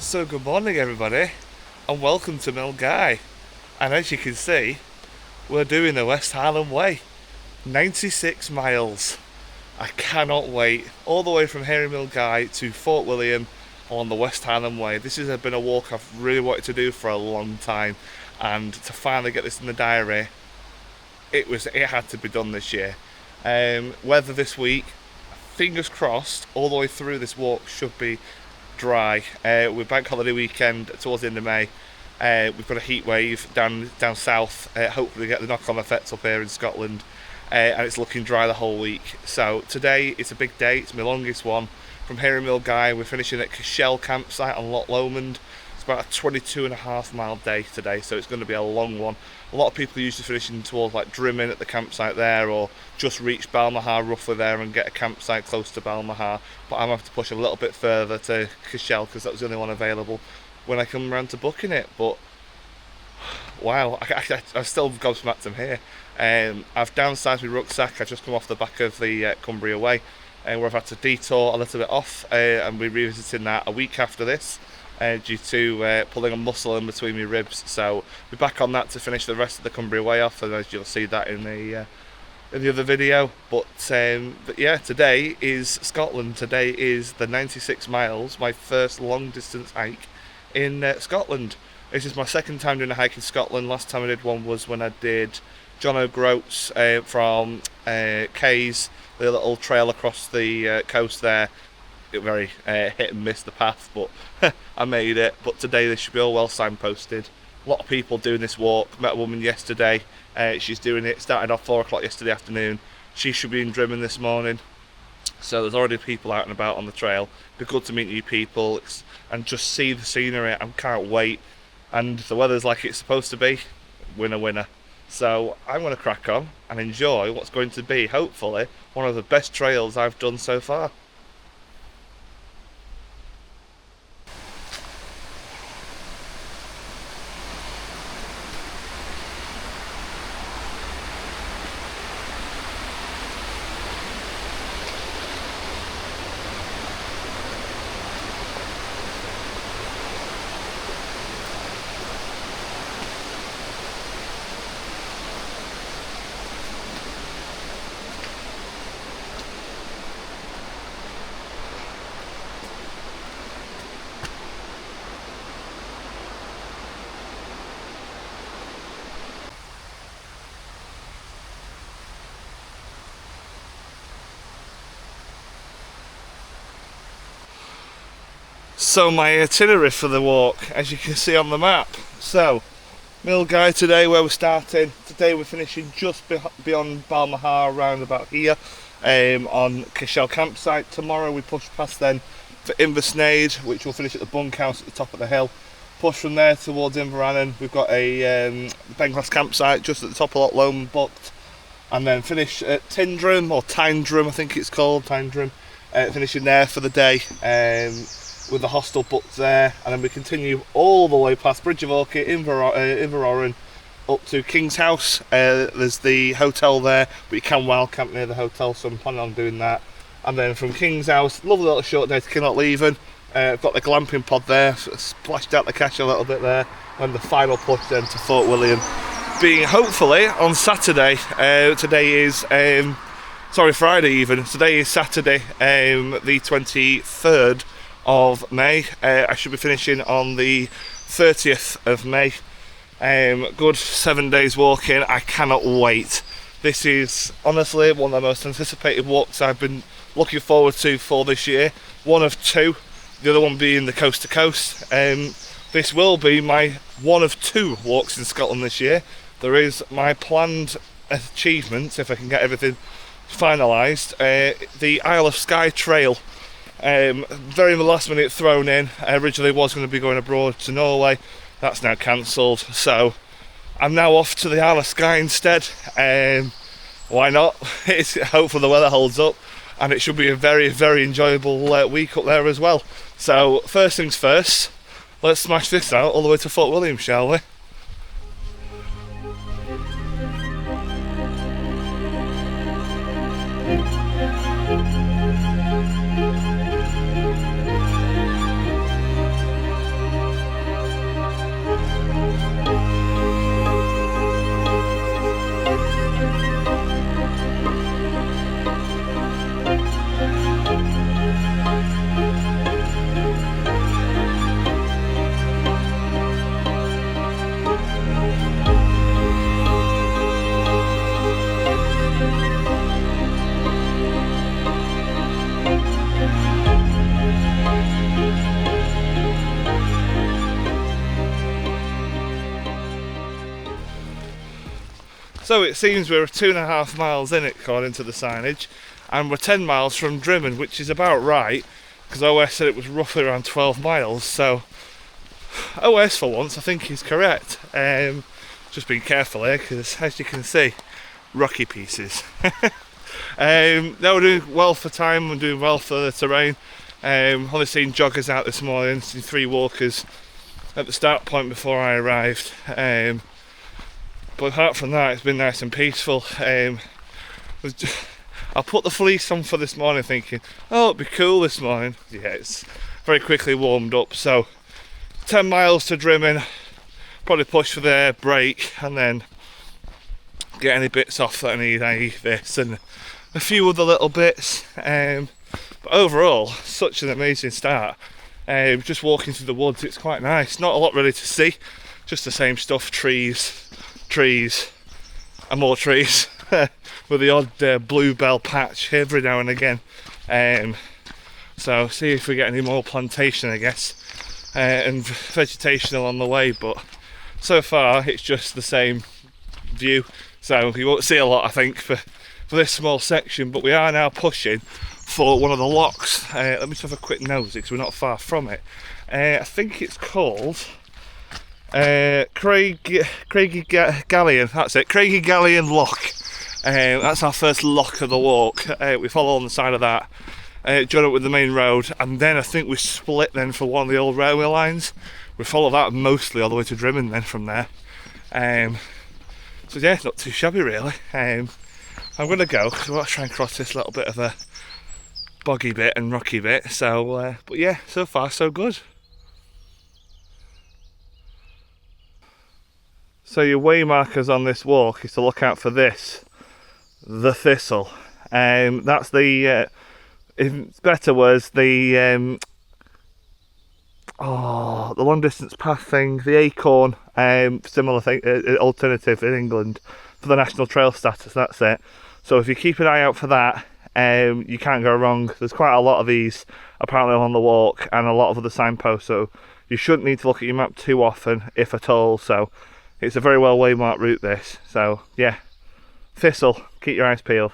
So good morning everybody and welcome to Milngavie, and as you can see we're doing the West Highland Way, 96 miles. I cannot wait, all the way from here in Milngavie to Fort William on the West Highland Way. This has been a walk I've really wanted to do for a long time, and to finally get this in the diary, it had to be done this year. Weather this week, fingers crossed, all the way through this walk should be dry. With bank holiday weekend towards the end of May, we've got a heat wave down south, hopefully get the knock-on effects up here in Scotland, and it's looking dry the whole week. So today it's a big day, it's my longest one. From here in Milngavie we're finishing at Cashel Campsite on Loch Lommond. It's about a 22.5 mile day today, so it's going to be a long one. A lot of people usually finishing towards like Drymen at the campsite there, or just reach Balmaha roughly there and get a campsite close to Balmaha. But I'm going to have to push a little bit further to Cashel because that was the only one available when I come around to booking it. But wow, I still gobsmacked them here. I've downsized my rucksack. I've just come off the back of the Cumbria Way, where I've had to detour a little bit off, and we're revisiting that a week after this. Due to pulling a muscle in between my ribs, so we're back on that to finish the rest of the Cumbria Way off, and as you'll see that in the other video. But yeah, today is Scotland. Today is the 96 miles, my first long distance hike in Scotland. This is my second time doing a hike in Scotland. Last time I did one was when I did John O'Groats from Cays, the little trail across the coast there. It very hit and miss the path, but I made it. But today this should be all well signposted. A lot of people doing this walk. Met a woman yesterday, she's doing it, started off 4 o'clock yesterday afternoon. She should be in Drymen this morning, so there's already people out and about on the trail. It'd be good to meet new people and just see the scenery. I can't wait, and the weather's like it's supposed to be. Winner. So I'm going to crack on and enjoy what's going to be, hopefully, one of the best trails I've done so far. So my itinerary for the walk, as you can see on the map. So, Milngavie today, where we're starting. Today we're finishing just beyond Balmaha, around about here, on Cashel Campsite. Tomorrow we push past then for Inversnaid, which will finish at the bunkhouse at the top of the hill. Push from there towards Inverrannon. We've got a Benglass campsite just at the top of Loch Lommond booked, and then finish at Tyndrum, or Tyndrum I think it's called, Tyndrum, finishing there for the day. With the hostel booked there, and then we continue all the way past Bridge of Orchid, Inverrannon, up to King's House. There's the hotel there, but you can wild camp near the hotel, so I'm planning on doing that. And then from King's House, lovely little short day to Kinlochleven. I've got the glamping pod there, sort of splashed out the cache a little bit there, and the final push then to Fort William, being hopefully on Saturday. Today is Friday even. Today is Saturday, the 23rd of May. I should be finishing on the 30th of May. Good 7 days walking. I cannot wait. This is honestly one of the most anticipated walks I've been looking forward to for this year. One of two, the other one being the coast to coast. This will be my one of two walks in Scotland this year. There is my planned achievement, if I can get everything finalised, the Isle of Skye Trail. Very last minute thrown in. I originally was going to be going abroad to Norway. That's now cancelled, so I'm now off to the Isle of Skye instead. Why not? Hopefully the weather holds up, and it should be a very, very enjoyable week up there as well. So first things first, let's smash this out all the way to Fort William, shall we? So it seems we're 2.5 miles in, according to the signage, and we're 10 miles from Drymen, which is about right, because OS said it was roughly around 12 miles, so OS for once I think he's correct. Just being careful here, because as you can see, rocky pieces. No, we're doing well for time, we're doing well for the terrain. Only seen joggers out this morning, seen 3 walkers at the start point before I arrived. But apart from that, it's been nice and peaceful. I put the fleece on for this morning thinking, oh, it'll be cool this morning. Yeah, it's very quickly warmed up. So 10 miles to Drymen, probably push for the break and then get any bits off that I need, i.e. this and a few other little bits. But overall, such an amazing start. Just walking through the woods, it's quite nice. Not a lot really to see, just the same stuff, trees and more trees with the odd bluebell patch every now and again. So see if we get any more plantation, I guess, and vegetation along the way, but so far it's just the same view, so you won't see a lot I think for this small section. But we are now pushing for one of the lochs. Let me just have a quick nosy because we're not far from it. I think it's called Craigie Gallion, that's it, Craigie Gallion Loch. That's our first loch of the walk. We follow on the side of that, join up with the main road, and then I think we split then for one of the old railway lines. We follow that mostly all the way to Drymen then from there. So yeah, not too shabby really. I'm going to go because I want to try and cross this little bit of a boggy bit and rocky bit. So, but yeah, so far so good. So your way markers on this walk is to look out for this, the thistle. That's the, in better words, the long distance path thing, the acorn, similar thing, alternative in England for the national trail status, that's it. So if you keep an eye out for that, you can't go wrong. There's quite a lot of these apparently on the walk and a lot of other signposts, so you shouldn't need to look at your map too often, if at all. So it's a very well waymarked route this, so yeah, thistle, keep your eyes peeled.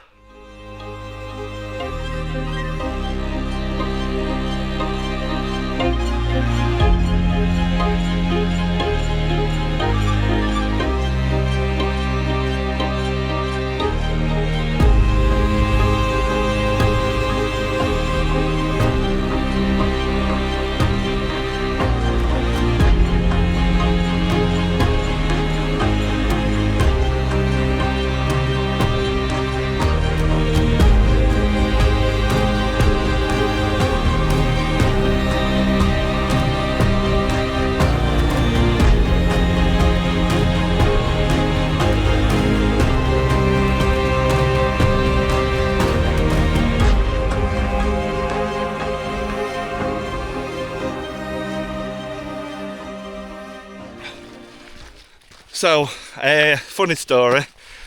So, funny story,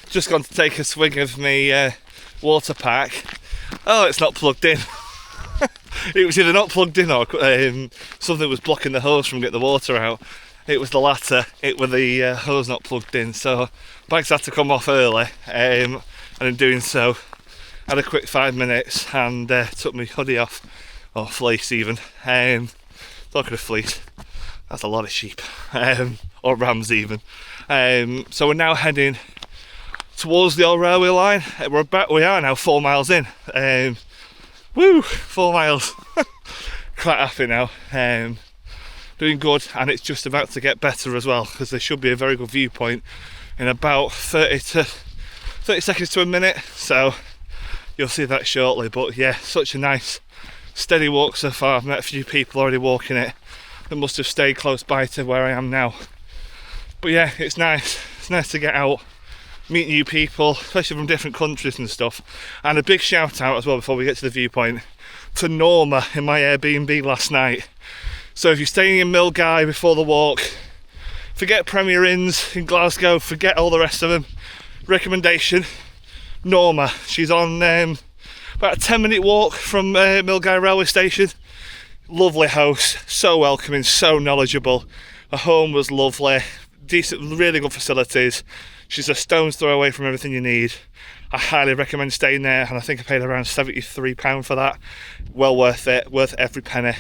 just gone to take a swig of my water pack. Oh, it's not plugged in. It was either not plugged in or something was blocking the hose from getting the water out. It was the latter, it was the hose not plugged in, so bags had to come off early, and in doing so, had a quick 5 minutes and took my hoodie off, or fleece even. Talking of fleece, that's a lot of sheep, or rams even. So we're now heading towards the old railway line. We are now 4 miles in. Woo, 4 miles. Quite happy now. Doing good, and it's just about to get better as well, because there should be a very good viewpoint in about 30 seconds to a minute. So you'll see that shortly. But yeah, such a nice steady walk so far. I've met a few people already walking it that must have stayed close by to where I am now. But yeah, it's nice. It's nice to get out, meet new people, especially from different countries and stuff. And a big shout out as well before we get to the viewpoint to Norma in my Airbnb last night. So if you're staying in Milngavie before the walk, forget Premier Inns in Glasgow, forget all the rest of them. Recommendation, Norma. She's on about a 10-minute walk from Milngavie railway station. Lovely house, so welcoming, so knowledgeable. The home was lovely. Decent, really good facilities. She's a stone's throw away from everything you need. I highly recommend staying there, and I think I paid around £73 for that. Well worth it, worth every penny.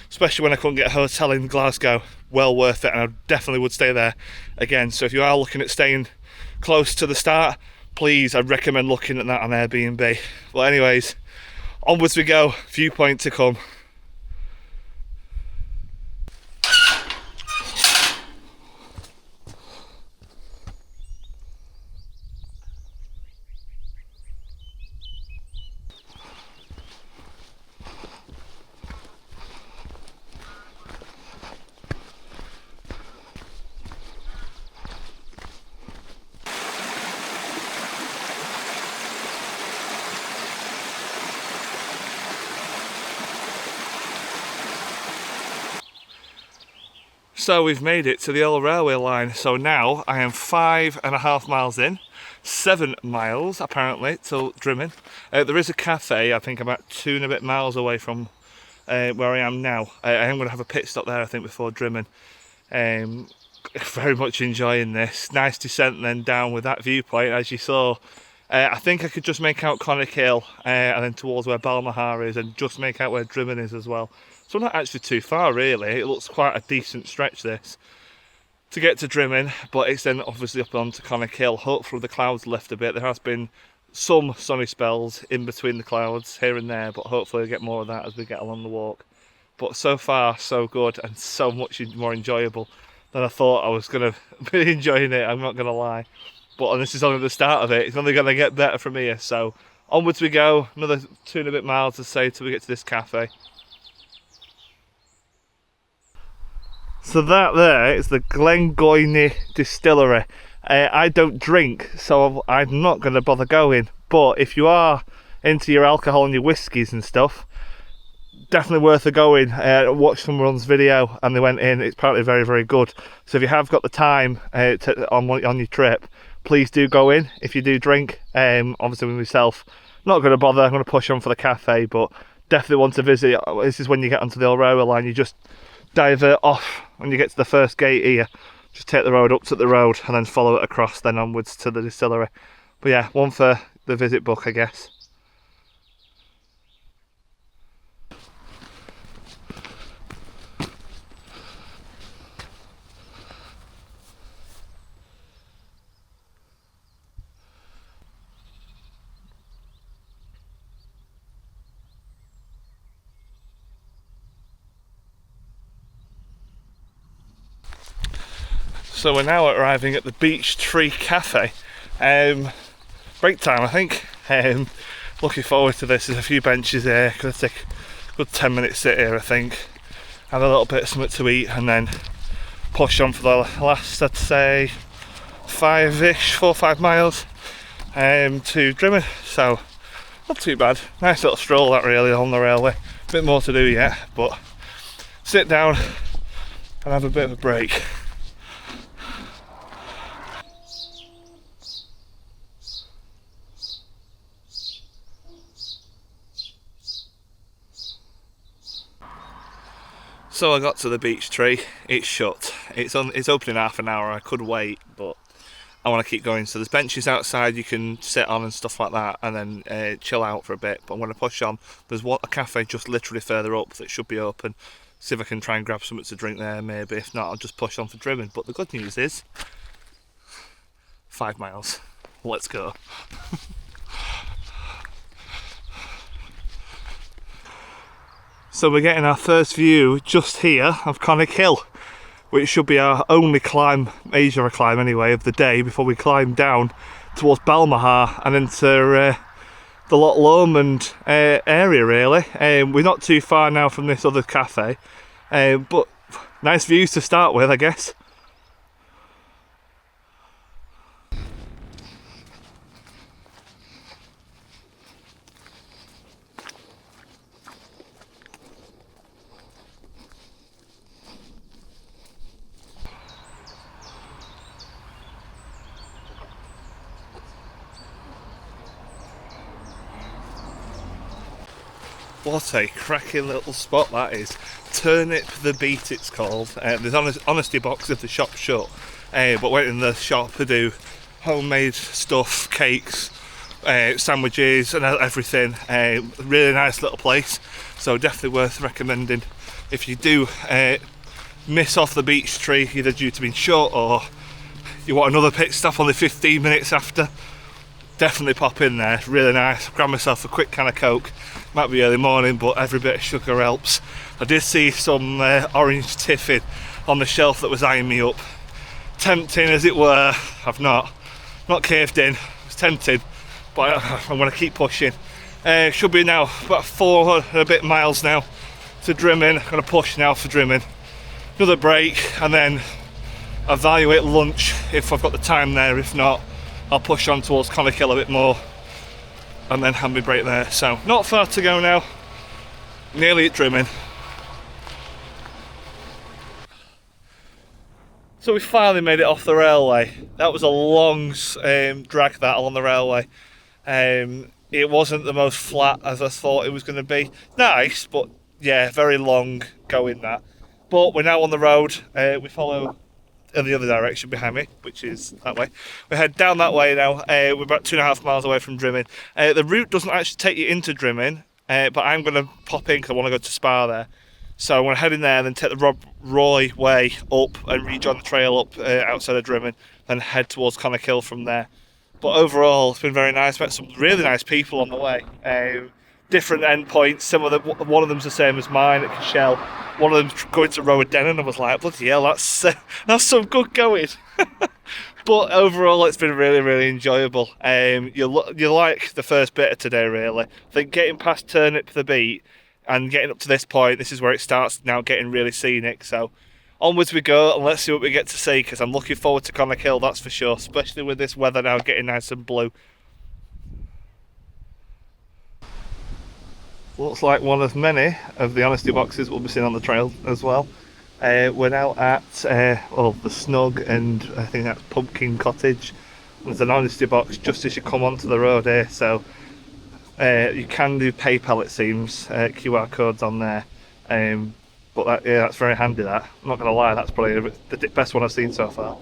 Especially when I couldn't get a hotel in Glasgow. Well worth it, and I definitely would stay there again. So if you are looking at staying close to the start, please, I'd recommend looking at that on Airbnb. Well, anyways, onwards we go. Viewpoint to come. So we've made it to the old railway line. So now I am 5.5 miles in, 7 miles apparently till Drymen. There is a cafe, I think about 2 and a bit miles away from where I am now. I am going to have a pit stop there, I think, before Drymen. Very much enjoying this. Nice descent then down with that viewpoint, as you saw. I think I could just make out Conic Hill and then towards where Balmaha is, and just make out where Drymen is as well. So not actually too far really. It looks quite a decent stretch this to get to Drymen, but it's then obviously up onto Conic Hill. Hopefully the clouds lift a bit. There has been some sunny spells in between the clouds here and there, but hopefully we'll get more of that as we get along the walk. But so far so good, and so much more enjoyable than I thought I was going to be enjoying it, I'm not going to lie. But this is only the start of it. It's only going to get better from here. So onwards we go. Another 2 and a bit miles to say till we get to this cafe. So that there is the Glengorny Distillery. I don't drink, so I'm not going to bother going. But if you are into your alcohol and your whiskies and stuff, definitely worth a going. Watched someone's video and they went in. It's apparently very, very good. So if you have got the time on your trip, please do go in. If you do drink, obviously with myself, not going to bother. I'm going to push on for the cafe, but definitely want to visit. This is when you get onto the old railway line. You just divert off when you get to the first gate here. Just take the road up to the road and then follow it across, then onwards to the distillery. But yeah, one for the visit book, I guess. So we're now arriving at the Beech Tree Cafe. Break time, I think. Looking forward to this. There's a few benches here. Gonna take a good 10-minute sit here, I think. Have a little bit of something to eat and then push on for the last, I'd say, 4 or 5 miles to Drymen. So not too bad. Nice little stroll that really on the railway. A bit more to do yet, but sit down and have a bit of a break. So I got to the Beech Tree. It's shut. It's open in half an hour. I could wait, but I want to keep going. So there's benches outside you can sit on and stuff like that, and then chill out for a bit. But I'm going to push on. There's a cafe just literally further up that should be open. See if I can try and grab something to drink there, maybe. If not, I'll just push on for Drymen. But the good news is 5 miles. Let's go. So we're getting our first view just here of Conic Hill, which should be our only major climb anyway of the day before we climb down towards Balmaha and into the Loch Lommond area really. We're not too far now from this other cafe, but nice views to start with, I guess. What a cracking little spot that is. Turnip the Beat it's called. There's honesty box if the shop's shut, but went in the shop to do homemade stuff, cakes, sandwiches and everything. Really nice little place, so definitely worth recommending if you do miss off the beach tree, either due to being short or you want another pit stop only 15 minutes after. Definitely pop in there, really nice. Grab myself a quick can of Coke, might be early morning but every bit of sugar helps. I did see some orange tiffin on the shelf that was eyeing me up, tempting as it were. I've not caved in, it's tempting, but I'm going to keep pushing. Should be now about 4 and a bit miles now to Drymen. I'm going to push now for Drymen, another break and then evaluate lunch if I've got the time there. If not, I'll push on towards Conic Hill a bit more and then have my break there. So not far to go now, nearly at Drymen. So we finally made it off the railway. That was a long drag that along the railway. It wasn't the most flat as I thought it was going to be. Nice, but yeah, very long going that. But we're now on the road. We follow in the other direction behind me, which is that way. We head down that way now. We're about 2.5 miles away from Drymen. The route doesn't actually take you into Drymen, but I'm going to pop in because I want to go to Spa there. So I'm going to head in there and then take the Rob Roy Way up and rejoin the trail up outside of Drymen, then head towards Conic Hill from there. But overall, it's been very nice. Met some really nice people on the way. Different endpoints. One of them's the same as mine at Cashel. One of them's going to Rowan, and I was like, bloody hell, that's some good going. But overall, it's been really, really enjoyable. You like the first bit of today, really. I think getting past Turnip the Beat and getting up to this point, this is where it starts now getting really scenic. So onwards we go, and let's see what we get to see, because I'm looking forward to Conic Hill, that's for sure, especially with this weather now getting nice and blue. Looks like one of many of the honesty boxes we'll be seeing on the trail as well. We're now at the Snug and I think that's Pumpkin Cottage. There's an honesty box just as you come onto the road here, so you can do PayPal, it seems, QR codes on there. But that's very handy, that. I'm not going to lie, that's probably the best one I've seen so far.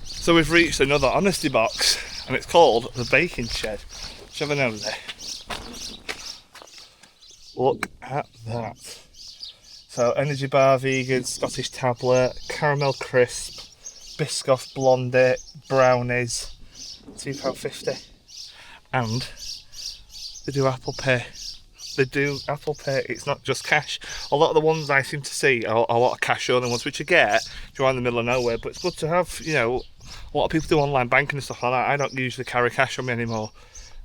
So we've reached another honesty box, and it's called the Baking Shed. Let's have a nose there. Look at that. So energy bar, vegan, Scottish tablet, caramel crisp, Biscoff blondie, brownies, £2.50. And they do Apple Pay. They do Apple Pay, it's not just cash. A lot of the ones I seem to see are a lot of cash only ones, which you get if you're in the middle of nowhere, but it's good to have, you know, a lot of people do online banking and stuff like that. I don't usually carry cash on me anymore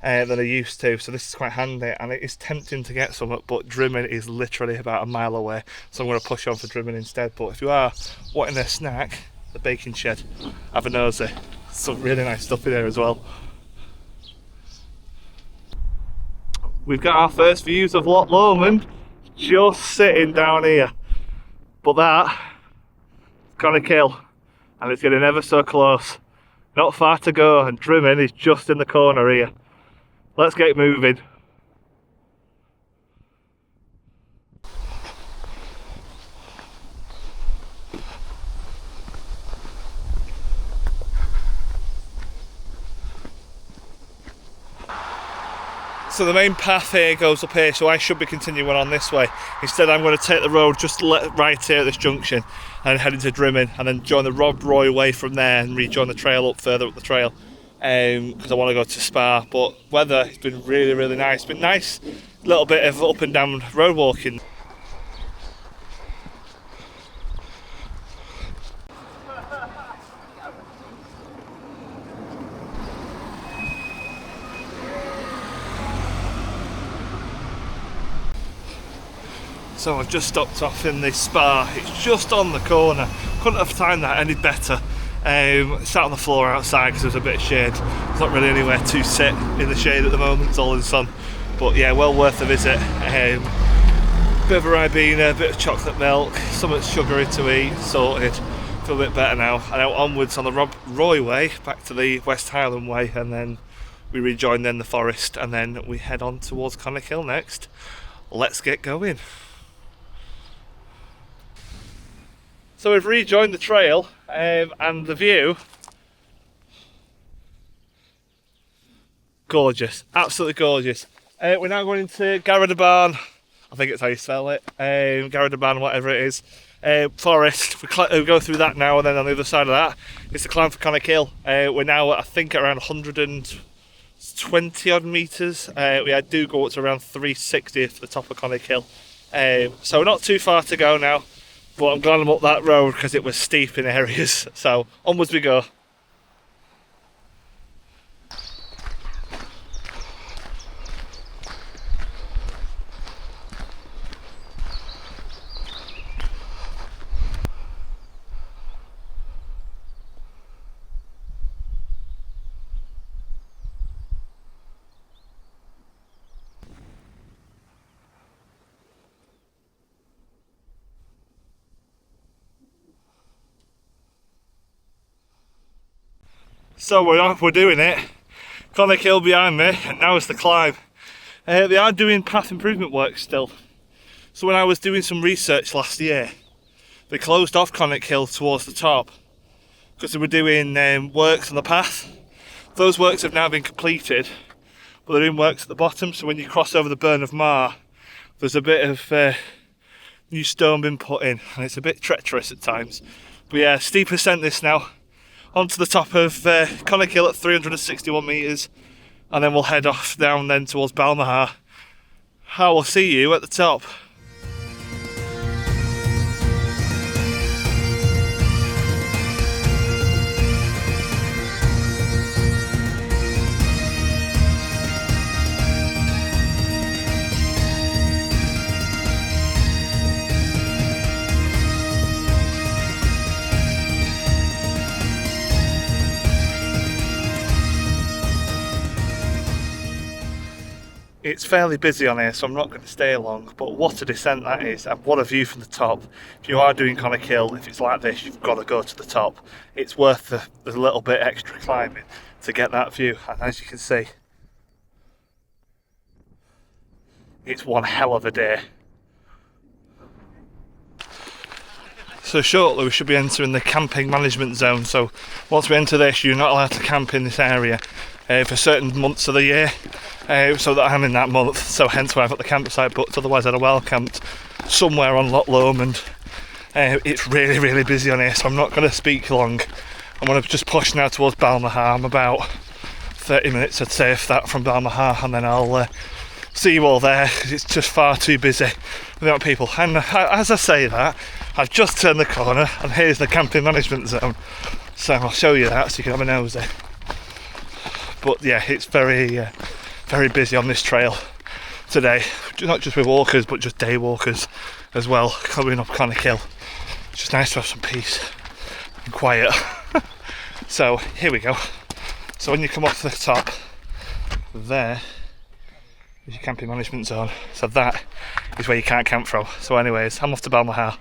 than I used to, so this is quite handy, and it is tempting to get some, but Drymen is literally about a mile away, so I'm going to push on for Drymen instead. But if you are wanting a snack, the Baking Shed, have a nosy. Some really nice stuff in there as well. We've got our first views of Loch Lommond just sitting down here, but that Conic Hill, and it's getting ever so close. Not far to go, and Drymen is just in the corner here. Let's get moving. So the main path here goes up here, so I should be continuing on this way. Instead, I'm going to take the road just right here at this junction and head into Drymen, and then join the Rob Roy Way from there and rejoin the trail up further up the trail, because I want to go to Spa. But weather has been really, really nice. It's been nice, little bit of up and down road walking. So I've just stopped off in this Spa. It's just on the corner. Couldn't have timed that any better. Sat on the floor outside because there's a bit of shade. There's not really anywhere to sit in the shade at the moment, it's all in the sun. But yeah, well worth a visit. Bit of a Ribena, bit of chocolate milk, something sugary to eat, sorted. Feel a bit better now. And out onwards on the Rob Roy Way, back to the West Highland Way, and then we rejoin then the forest, and then we head on towards Conic Hill next. Let's get going. So we've rejoined the trail, and the view, gorgeous, absolutely gorgeous. We're now going into Garradabarn, I think it's how you spell it, Garradabarn, whatever it is, forest. We go through that now, and then on the other side of that, it's the climb for Conic Hill. We're now, I think, at around 120 odd metres. We do go up to around 360 at the top of Conic Hill. So not too far to go now, but I'm glad I'm up that road because it was steep in areas. So onwards we go. So we're doing it. Conic Hill behind me, and now it's the climb. They are doing path improvement work still. So when I was doing some research last year, they closed off Conic Hill towards the top because they were doing works on the path. Those works have now been completed, but they're doing works at the bottom. So when you cross over the Burn of Mar, there's a bit of new stone been put in, and it's a bit treacherous at times. But yeah, steep ascent this now. Onto the top of Conic Hill at 361 metres, and then we'll head off down then towards Balmaha. I will see you at the top. It's fairly busy on here, so I'm not going to stay long, but what a descent that is, and what a view from the top. If you are doing Conic Hill, if it's like this, you've got to go to the top. It's worth the little bit extra climbing to get that view, and as you can see, it's one hell of a day. So shortly we should be entering the camping management zone, so once we enter this, you're not allowed to camp in this area for certain months of the year. So that I'm in that month, so hence why I've got the campsite booked, otherwise I'd have well camped somewhere on Loch Lommond. It's really busy on here, so I'm not going to speak long. I'm going to just push now towards Balmaha. I'm about 30 minutes, I'd say, if that, from Balmaha, and then I'll see you all there, because it's just far too busy without people. And as I say that, I've just turned the corner, and here's the camping management zone, so I'll show you that so you can have a nosy. But yeah, it's very busy on this trail today, not just with walkers but just day walkers as well, coming up Conic Hill. It's just nice to have some peace and quiet. So here we go. So when you come off the top, there is your camping management zone, so that is where you can't camp from. So anyways, I'm off to Balmaha.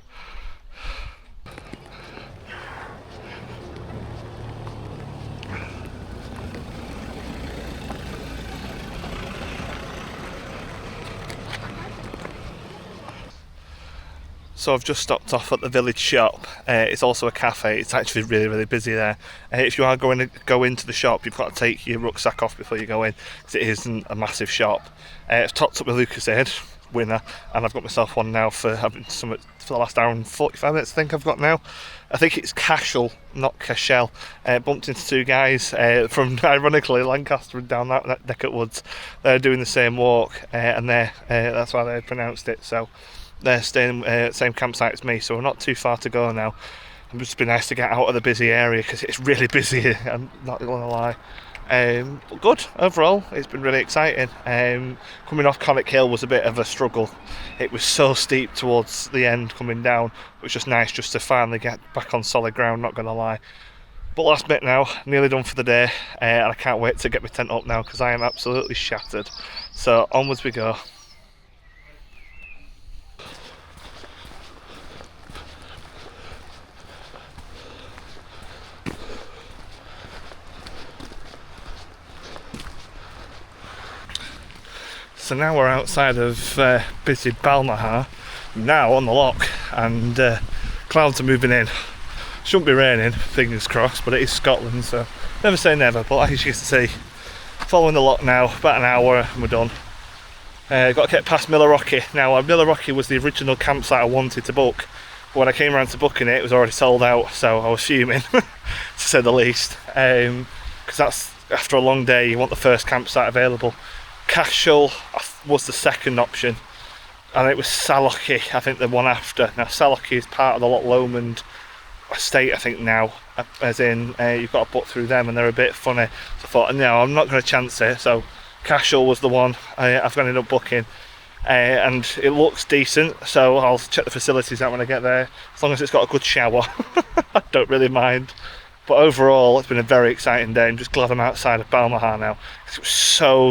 So I've just stopped off at the village shop. It's also a cafe. It's actually really busy there. If you are going to go into the shop, you've got to take your rucksack off before you go in, because it isn't a massive shop. It's topped up with Lucozade, winner, and I've got myself one now for having some for the last hour and 45 minutes. I think I've got now. I think it's Cashel, not Cashel. Bumped into two guys from, ironically, Lancaster and down that neck at woods. They're doing the same walk, and that's why they pronounced it. So they're staying same campsite as me, so we're not too far to go now. It'd just be nice to get out of the busy area because it's really busy here, I'm not going to lie. But good overall, it's been really exciting. Coming off Conic Hill was a bit of a struggle. It was so steep towards the end coming down. It was just nice just to finally get back on solid ground, not going to lie. But last bit now, nearly done for the day, and I can't wait to get my tent up now because I am absolutely shattered. So onwards we go. So now we're outside of busy Balmaha, now on the loch, and clouds are moving in. Shouldn't be raining, fingers crossed, but it is Scotland, so never say never. But like you can see, following the loch now, about an hour and we're done. Got to get past Millarochy. Now Millarochy was the original campsite I wanted to book, but when I came around to booking it, it was already sold out, so I was fuming to say the least, because that's, after a long day, you want the first campsite available. Cashel was the second option, and it was Millarochy, I think, the one after. Now Millarochy is part of the Loch Lommond estate, I think now, as in you've got to book through them, and they're a bit funny. So I thought, no, I'm not going to chance it. So Cashel was the one I've ended up booking, and it looks decent, so I'll check the facilities out when I get there. As long as it's got a good shower, I don't really mind. But overall, it's been a very exciting day. I'm just glad I'm outside of Balmaha now. It was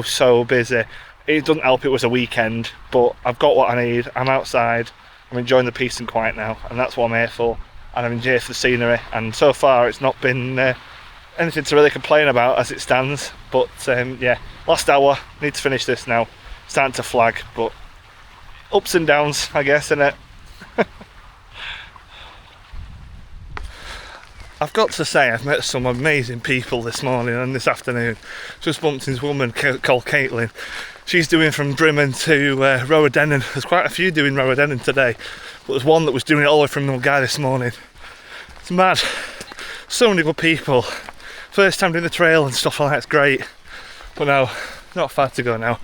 so busy. It doesn't help it was a weekend, but I've got what I need. I'm outside, I'm enjoying the peace and quiet now, and that's what I'm here for. And I'm enjoying the scenery, and so far it's not been anything to really complain about as it stands. But yeah, last hour, need to finish this now. Starting to flag, but ups and downs, I guess, innit? I've got to say, I've met some amazing people this morning and this afternoon. Just bumped into this woman called Caitlin. She's doing from Drymen to Rowadennan. There's quite a few doing Rowadennan today, but there's one that was doing it all the way from Milngavie this morning. It's mad. So many good people. First time doing the trail and stuff like that, it's great. But no, not far to go now.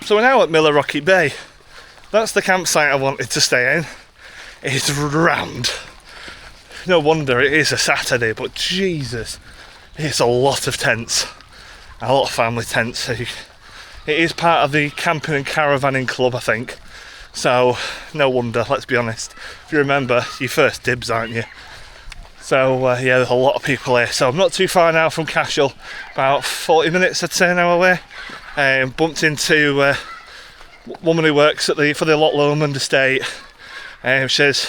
So we're now at Millarochy Bay. That's the campsite I wanted to stay in. It's rammed. No wonder it is a Saturday, but Jesus, it's a lot of tents. A lot of family tents. It is part of the camping and caravanning club, I think. So, no wonder, let's be honest. If you remember, you first dibs, aren't you? So, yeah, there's a lot of people here. So I'm not too far now from Cashel. About 40 minutes, I'd say, now away. Bumped into a woman who works at for the Loch Lommond estate. She says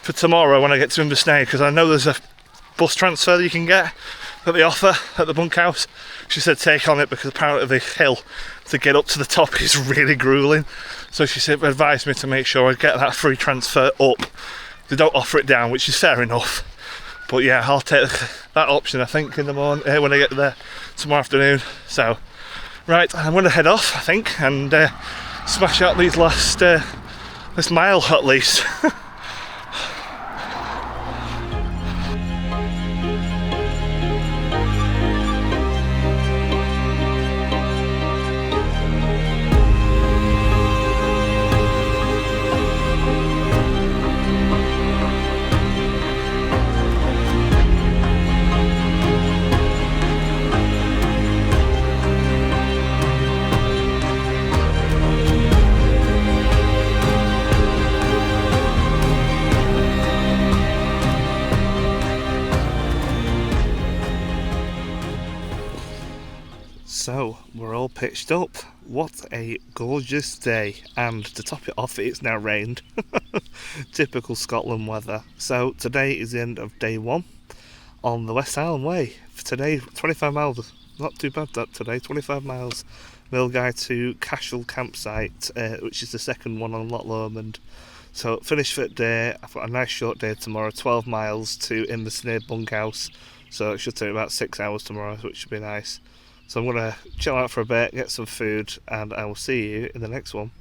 for tomorrow when I get to Inversnaid, because I know there's a bus transfer that you can get that they offer at the bunkhouse. She said take on it because apparently the hill to get up to the top is really grueling. So she said advised me to make sure I get that free transfer up. They don't offer it down, which is fair enough. But yeah, I'll take that option, I think, in the morning when I get there tomorrow afternoon. So. Right, I'm going to head off, I think, and smash out these this mile at least. So, we're all pitched up. What a gorgeous day. And to top it off, it's now rained. Typical Scotland weather. So, today is the end of day one on the West Highland Way. For today, 25 miles. Not too bad that today, 25 miles. Milngavie to Cashel Campsite, which is the second one on Loch Lommond. So, finished for the day. I've got a nice short day tomorrow, 12 miles to Inversnaid bunkhouse. So, it should take about 6 hours tomorrow, which should be nice. So I'm going to chill out for a bit, get some food, and I will see you in the next one.